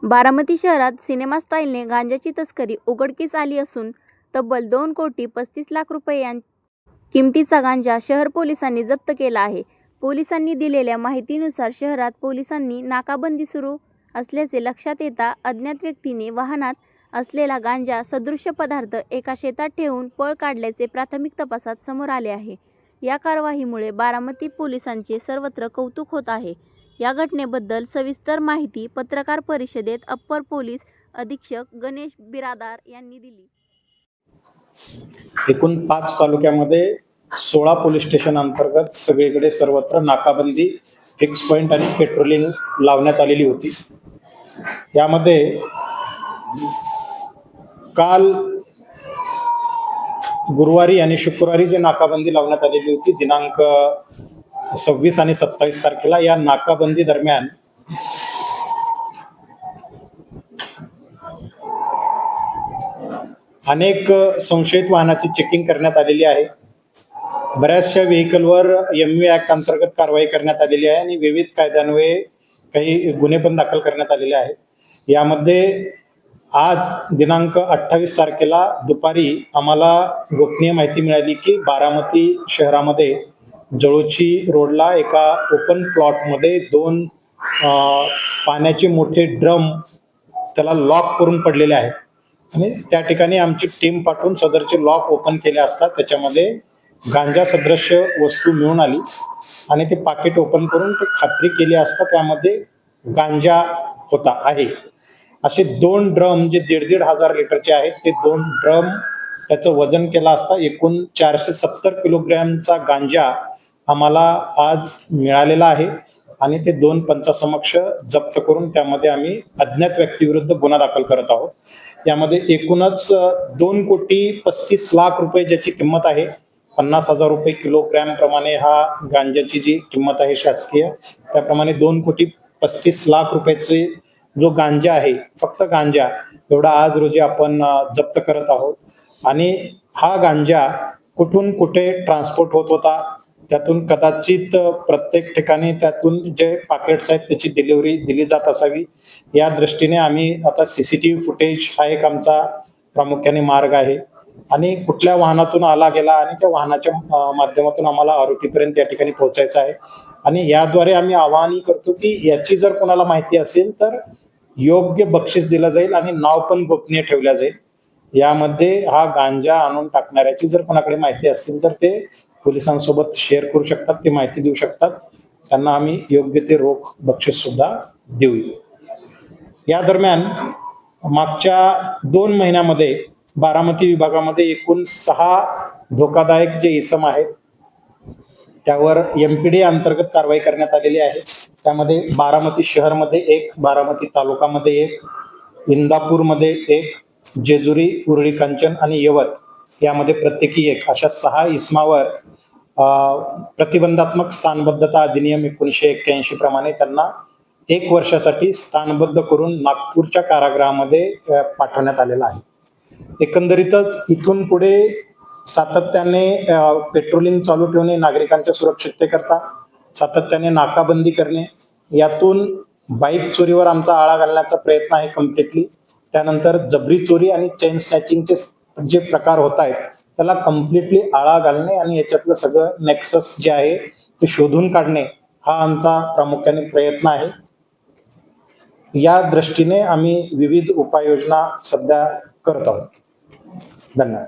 बारामती शहरात सिनेमा स्टाईलने गांजाची तस्करी उघडकीस आली असून तब्बल 2,35,00,000 रुपये किमतीचा गांजा शहर पोलिसांनी जप्त केला आहे. पोलिसांनी दिलेल्या माहितीनुसार शहरात पोलिसांनी नाकाबंदी सुरू असल्याचे लक्षात येता अज्ञात व्यक्तीने वाहनात असलेला गांजा सदृश्य पदार्थ एका शेतात ठेवून पळ काढल्याचे प्राथमिक तपासात समोर आले आहे. या कारवाईमुळे बारामती पोलिसांचे सर्वत्र कौतुक होत आहे. या घटनेबद्दल सविस्तर माहिती पत्रकार परिषदेत अप्पर पोलीस अधीक्षक गणेश बिरादार यांनी दिली. एकूण 5 तालुक्यामध्ये 16 पोलीस स्टेशन अंतर्गत सगळीकडे सर्वत्र नाकाबंदी, फिक्स पॉइंट आणि पेट्रोलिंग लावण्यात आलेली होती. यामध्ये काल गुरुवारी आणि शुक्रवारी जी नाकाबंदी लावण्यात आलेली होती दिनांक 26 आणि 27 तारखेला, या नाकाबंदी दरम्यान अनेक संशयित वाहनाची चेकिंग करण्यात आलेली आहे. बऱ्याचशा व्हेकलवर MV ऍक्ट अंतर्गत कारवाई करण्यात आलेली आहे आणि विविध कायद्यान्वये काही गुन्हे पण दाखल करण्यात आलेले आहेत. यामध्ये आज दिनांक 28 तारखेला दुपारी आम्हाला गोपनीय माहिती मिळाली की बारामती शहरामध्ये जळोची रोडला एका ओपन प्लॉटमध्ये 2 पाण्याचे मोठे ड्रम त्याला लॉक करून पडलेले आहेत आणि त्या ठिकाणी आमची टीम पाठवून सदरचे लॉक ओपन केले असता त्याच्यामध्ये गांजा सदृश्य वस्तू मिळून आली आणि ते पाकिट ओपन करून ते खात्री केली असता त्यामध्ये गांजा होता आहे. असे 2 ड्रम जे 1,500 हजार लिटरचे आहेत ते 2 ड्रम त्याचं वजन केलं असता एकूण 470 किलोग्रॅमचा गांजा आम्हाला आज मिळालेला आहे आणि ते 2 पंचासमक्ष जप्त करून त्यामध्ये आम्ही अज्ञात व्यक्तीविरुद्ध गुन्हा दाखल करत आहोत. यामध्ये एकूणच 2,35,00,000 रुपये ज्याची किंमत आहे, 50,000 रुपये किलोग्रॅम प्रमाणे हा गांजाची जी किंमत आहे शासकीय, त्याप्रमाणे 2,35,00,000 रुपयाचे जो गांजा आहे, फक्त गांजा एवढा आज रोजी आपण जप्त करत आहोत. आणि हा गांजा कुठून कुठे ट्रान्सपोर्ट होत होता, त्यातून कदाचित प्रत्येक ठिकाणी त्यातून जे पॅकेट्स आहेत त्याची डिलिव्हरी दिली जात असावी. या दृष्टीने आम्ही आता CCTV फुटेज हा एक आमचा प्रामुख्याने मार्ग आहे आणि कुठल्या वाहनातून आला गेला आणि त्या वाहनाच्या माध्यमातून आम्हाला आरोपीपर्यंत या ठिकाणी पोहोचायचं आहे. आणि याद्वारे आम्ही आवाहन करतो की याची जर कोणाला माहिती असेल तर योग्य बक्षीस दिलं जाईल आणि नाव पण गोपनीय ठेवलं जाईल. यामध्ये हा गांजा आणून टाकणाऱ्याची जर कोणाकडे माहिती असतील तर ते पोलिसांसोबत शेअर करू शकतात, ती माहिती देऊ शकतात. त्यांना आम्ही योग्य ते रोख बक्षीस सुद्धा देऊ. या दरम्यान मागच्या 2 महिन्यामध्ये बारामती विभागामध्ये एकूण 6 धोकादायक जे इसम आहेत त्यावर MPD अंतर्गत कारवाई करण्यात आलेली आहे. त्यामध्ये बारामती शहरमध्ये 1, बारामती तालुकामध्ये 1, इंदापूरमध्ये 1, जेजुरी, उरळी कांचन आणि यवत यामध्ये प्रत्येकी 1 अशा 6 इसमावर प्रतिबंधात्मक स्थानबद्धता अधिनियम 1981 प्रमाणे त्यांना 1 वर्षासाठी स्थानबद्ध करून नागपूरच्या कारागृहामध्ये पाठवण्यात आलेला आहे. एकंदरीतच इथून पुढे सातत्याने पेट्रोलिंग चालू ठेवणे, नागरिकांच्या सुरक्षिततेकरता सातत्याने नाकाबंदी करणे, यातून बाईक चोरीवर आमचा आळा घालण्याचा प्रयत्न आहे कम्प्लिटली. त्यानंतर जबरी चोरी आणि चेन स्नॅचिंगचे जे प्रकार होत आहेत त्याला कम्प्लिटली आळा घालणे आणि याच्यातलं सगळं नेक्सस जे आहे ते शोधून काढणे हा आमचा प्रामुख्याने प्रयत्न आहे. या दृष्टीने आम्ही विविध उपाययोजना सध्या करत आहोत. धन्यवाद.